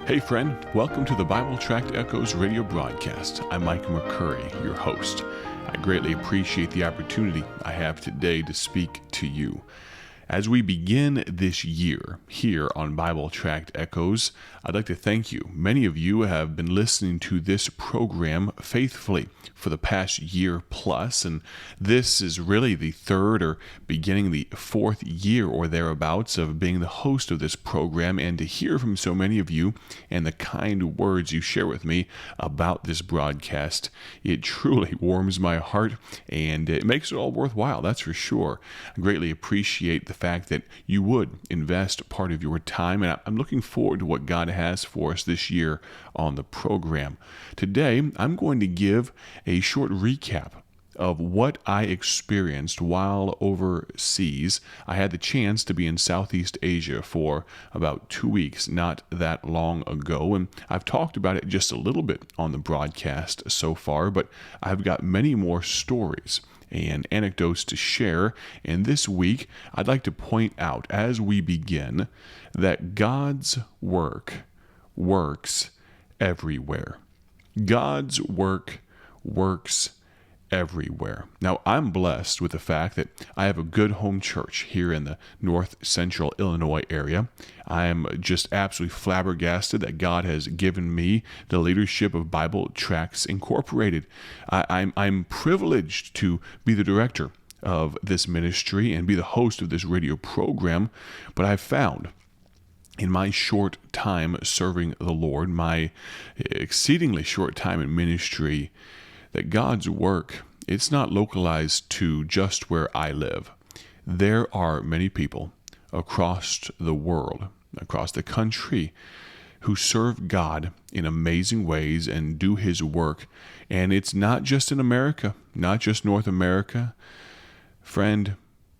Hey friend, welcome to the Bible Tract Echoes radio broadcast. I'm Mike McCurry, your host. I greatly appreciate the opportunity I have today to speak to you. As we begin this year here on Bible Tract Echoes, I'd like to thank you. Many of you have been listening to this program faithfully for the past year plus, and this is really the third or beginning the fourth year or thereabouts of being the host of this program, and to hear from so many of you and the kind words you share with me about this broadcast, it truly warms my heart and it makes it all worthwhile, that's for sure. I greatly appreciate the fact that you would invest part of your time, and I'm looking forward to what God has for us this year on the program. Today, I'm going to give a short recap of what I experienced while overseas. I had the chance to be in Southeast Asia for about 2 weeks, not that long ago, and I've talked about it just a little bit on the broadcast so far, but I've got many more stories and anecdotes to share. And this week, I'd like to point out as we begin that God's work works everywhere. God's work works everywhere. Now, I'm blessed with the fact that I have a good home church here in the north central Illinois area. I'm just absolutely flabbergasted that God has given me the leadership of Bible Tracts Incorporated. I'm privileged to be the director of this ministry and be the host of this radio program, but I've found in my short time serving the Lord, my exceedingly short time in ministry, that God's work, it's not localized to just where I live. There are many people across the world, across the country, who serve God in amazing ways and do His work. And it's not just in America, not just North America. Friend,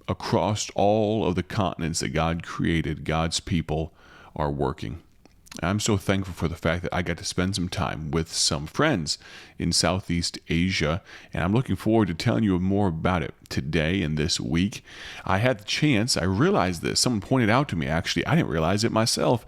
across all of the continents that God created, God's people are working. I'm so thankful for the fact that I got to spend some time with some friends in Southeast Asia, and I'm looking forward to telling you more about it today and this week. I had the chance, I realized this, someone pointed out to me actually, I didn't realize it myself,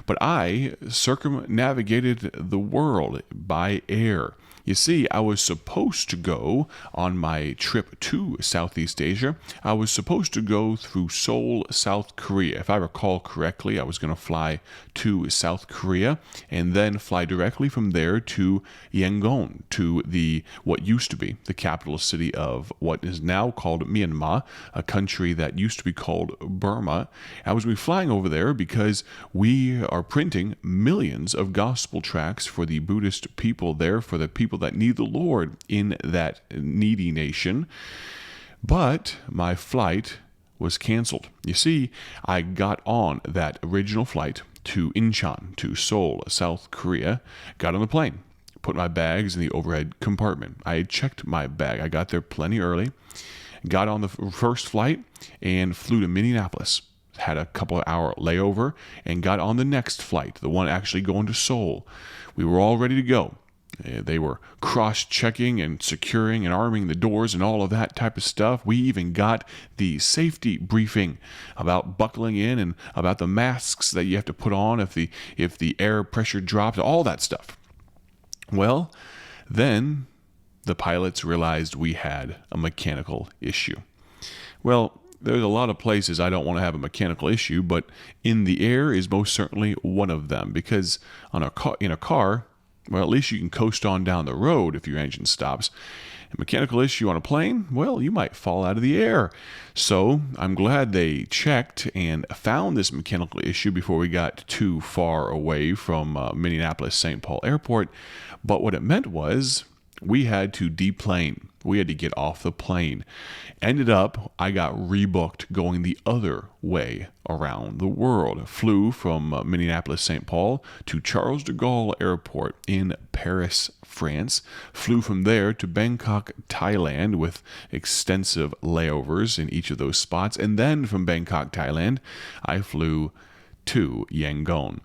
but I circumnavigated the world by air. You see, I was supposed to go on my trip to Southeast Asia. I was supposed to go through Seoul, South Korea. If I recall correctly, I was going to fly to South Korea and then fly directly from there to Yangon, to what used to be the capital city of what is now called Myanmar, a country that used to be called Burma. I was going to be flying over there because we are printing millions of gospel tracts for the Buddhist people there, for the people that need the Lord in that needy nation. But my flight was canceled. You see, I got on that original flight to Incheon, to Seoul, South Korea, got on the plane, put my bags in the overhead compartment. I had checked my bag. I got there plenty early, got on the first flight and flew to Minneapolis. Had a couple of hour layover and got on the next flight, the one actually going to Seoul. We were all ready to go. They were cross-checking and securing and arming the doors and all of that type of stuff. We even got the safety briefing about buckling in and about the masks that you have to put on if the air pressure drops, all that stuff. Well, then the pilots realized we had a mechanical issue. Well, there's a lot of places I don't want to have a mechanical issue, but in the air is most certainly one of them, because in a car, well, at least you can coast on down the road if your engine stops. A mechanical issue on a plane, well, you might fall out of the air. So I'm glad they checked and found this mechanical issue before we got too far away from Minneapolis-St. Paul Airport. But what it meant was we had to deplane. We had to get off the plane. Ended up, I got rebooked going the other way around the world. Flew from Minneapolis-St. Paul to Charles de Gaulle Airport in Paris, France. Flew from there to Bangkok, Thailand, with extensive layovers in each of those spots. And then from Bangkok, Thailand, I flew to Yangon.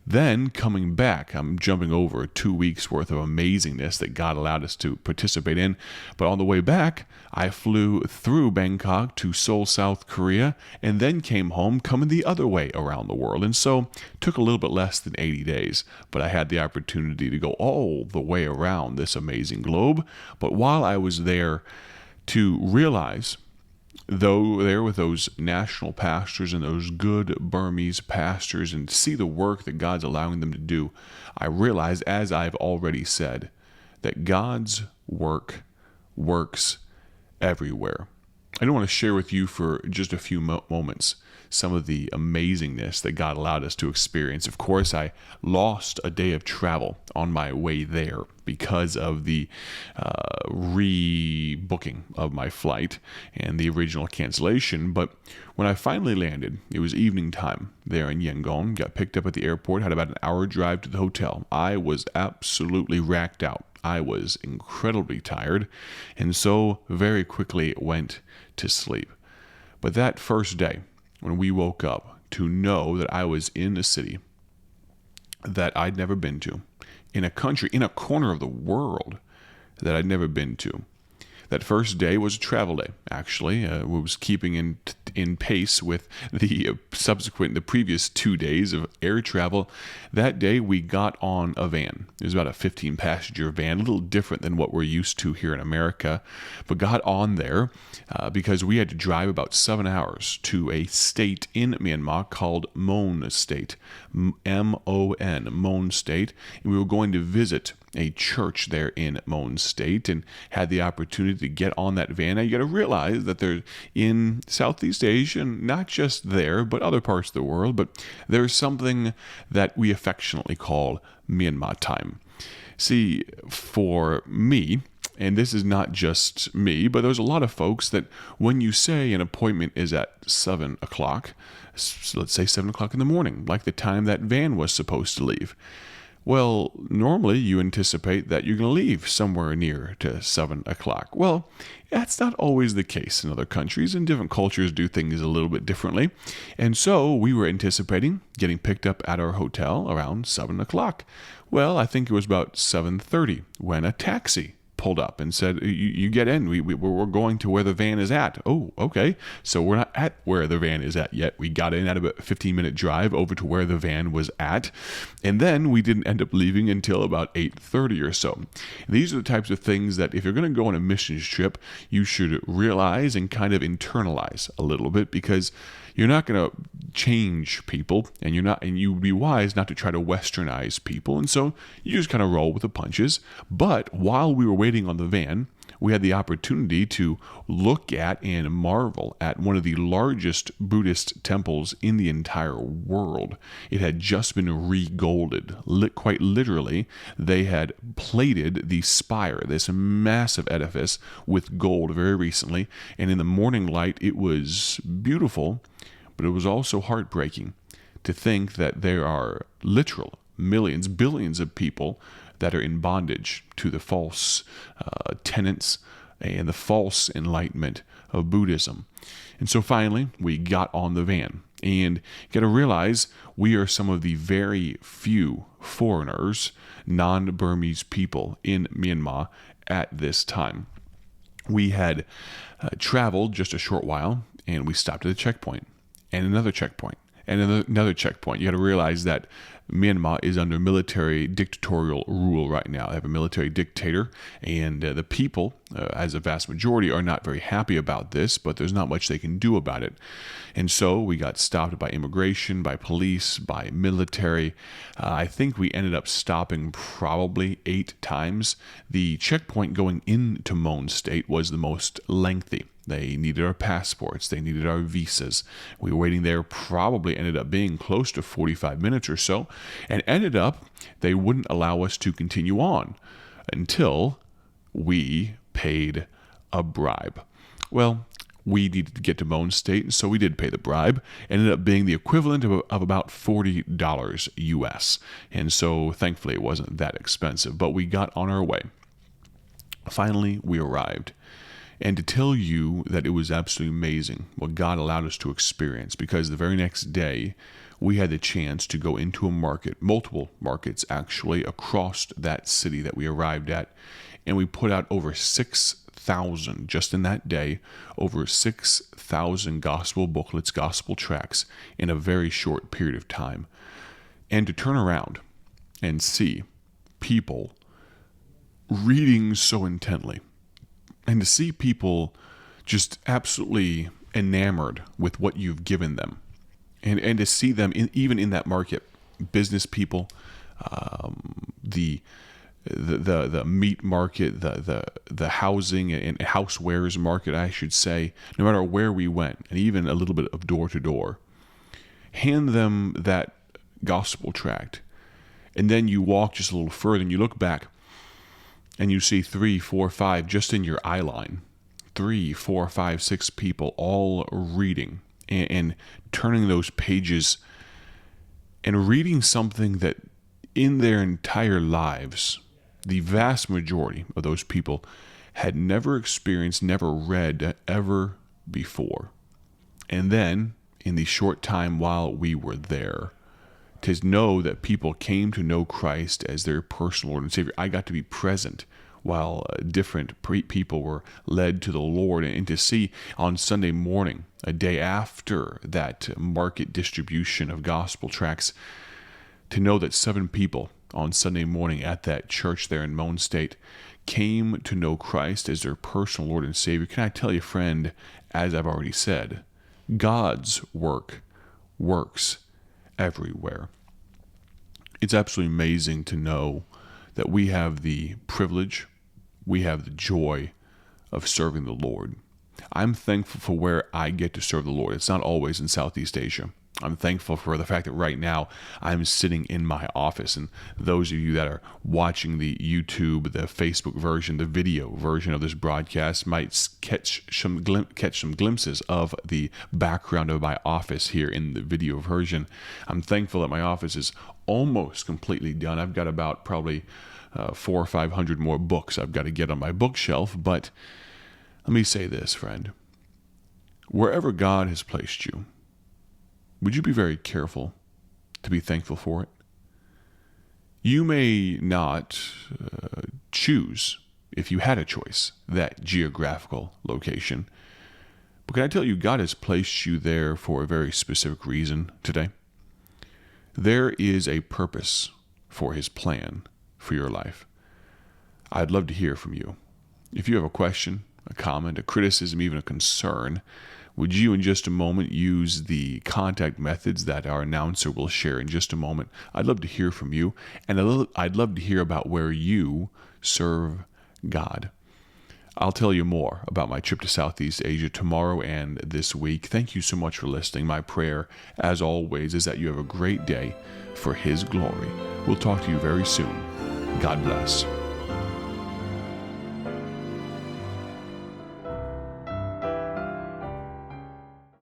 Then coming back, I'm jumping over 2 weeks worth of amazingness that God allowed us to participate in. But on the way back, I flew through Bangkok to Seoul, South Korea, and then came home coming the other way around the world. And so took a little bit less than 80 days, but I had the opportunity to go all the way around this amazing globe. But while I was there, to realize, though there with those national pastors and those good Burmese pastors, and see the work that God's allowing them to do, I realized, as I've already said, that God's work works everywhere. I don't want to share with you for just a few moments some of the amazingness that God allowed us to experience. Of course, I lost a day of travel on my way there because of the rebooking of my flight and the original cancellation. But when I finally landed, it was evening time there in Yangon, got picked up at the airport, had about an hour drive to the hotel. I was absolutely racked out. I was incredibly tired, and so very quickly went to sleep. But that first day, when we woke up, to know that I was in a city that I'd never been to, in a country, in a corner of the world that I'd never been to. That first day was a travel day, actually. Was keeping in pace with the previous 2 days of air travel. That day, we got on a van. It was about a 15-passenger van, a little different than what we're used to here in America, but got on there because we had to drive about 7 hours to a state in Myanmar called Mon State, M-O-N, Mon State, and we were going to visit a church there in Mon State, and had the opportunity to get on that van. Now you got to realize that they're in Southeast Asia, and not just there, but other parts of the world, but there's something that we affectionately call Myanmar time. See, for me, and this is not just me, but there's a lot of folks that when you say an appointment is at 7 o'clock, let's say 7 o'clock in the morning, like the time that van was supposed to leave, well, normally you anticipate that you're going to leave somewhere near to 7 o'clock. Well, that's not always the case in other countries, and different cultures do things a little bit differently. And so we were anticipating getting picked up at our hotel around 7 o'clock. Well, I think it was about 7:30 when a taxi pulled up and said, you get in. We're going to where the van is at. Oh, okay. So we're not at where the van is at yet. We got in at about a 15-minute drive over to where the van was at. And then we didn't end up leaving until about 8:30 or so. These are the types of things that if you're going to go on a missions trip, you should realize and kind of internalize a little bit, because you're not going to change people, and you would be wise not to try to westernize people. And so you just kind of roll with the punches. But while we were waiting on the van, we had the opportunity to look at and marvel at one of the largest Buddhist temples in the entire world. It had just been re-golded. Quite literally, they had plated the spire, this massive edifice, with gold very recently. And in the morning light, it was beautiful, but it was also heartbreaking to think that there are literal millions, billions of people that are in bondage to the false tenets and the false enlightenment of Buddhism. And so finally, we got on the van. And you got to realize we are some of the very few foreigners, non-Burmese people in Myanmar at this time. We had traveled just a short while, and we stopped at a checkpoint, and another checkpoint, and another checkpoint. You got to realize that Myanmar is under military dictatorial rule right now. They have a military dictator, and the people, as a vast majority, are not very happy about this, but there's not much they can do about it. And so we got stopped by immigration, by police, by military. I think we ended up stopping probably 8 times. The checkpoint going into Mon State was the most lengthy. They needed our passports. They needed our visas. We were waiting there, probably ended up being close to 45 minutes or so, and ended up, they wouldn't allow us to continue on until we paid a bribe. Well, we needed to get to Mon State, and so we did pay the bribe. Ended up being the equivalent of about $40 US. And so thankfully it wasn't that expensive, but we got on our way. Finally, we arrived. And to tell you that it was absolutely amazing what God allowed us to experience, because the very next day we had the chance to go into a market, multiple markets actually, across that city that we arrived at, and we put out over 6,000, just in that day, over 6,000 gospel booklets, gospel tracts in a very short period of time. And to turn around and see people reading so intently, and to see people just absolutely enamored with what you've given them, and to see them even in that market, business people, the meat market, the housing and housewares market, I should say, no matter where we went, and even a little bit of door to door, hand them that gospel tract, and then you walk just a little further and you look back and you see 3, 4, 5 just in your eye line, 3, 4, 5, 6 people all reading and turning those pages and reading something that in their entire lives, the vast majority of those people had never experienced, never read ever before. And then, in the short time while we were there, to know that people came to know Christ as their personal Lord and Savior. I got to be present while different people were led to the Lord, and to see on Sunday morning, a day after that market distribution of gospel tracts, to know that 7 people on Sunday morning at that church there in Moan State came to know Christ as their personal Lord and Savior. Can I tell you, friend, as I've already said, God's work works everywhere. It's absolutely amazing to know that we have the privilege, we have the joy of serving the Lord. I'm thankful for where I get to serve the Lord. It's not always in Southeast Asia. I'm thankful for the fact that right now I'm sitting in my office, and those of you that are watching the YouTube, the Facebook version, the video version of this broadcast might catch some glimpses of the background of my office here in the video version. I'm thankful that my office is almost completely done. I've got about probably 400 or 500 more books I've got to get on my bookshelf, but let me say this, friend. Wherever God has placed you, would you be very careful to be thankful for it? You may not choose, if you had a choice, that geographical location. But can I tell you, God has placed you there for a very specific reason today. There is a purpose for His plan for your life. I'd love to hear from you. If you have a question, a comment, a criticism, even a concern, would you in just a moment use the contact methods that our announcer will share in just a moment? I'd love to hear from you, and I'd love to hear about where you serve God. I'll tell you more about my trip to Southeast Asia tomorrow and this week. Thank you so much for listening. My prayer, as always, is that you have a great day for His glory. We'll talk to you very soon. God bless.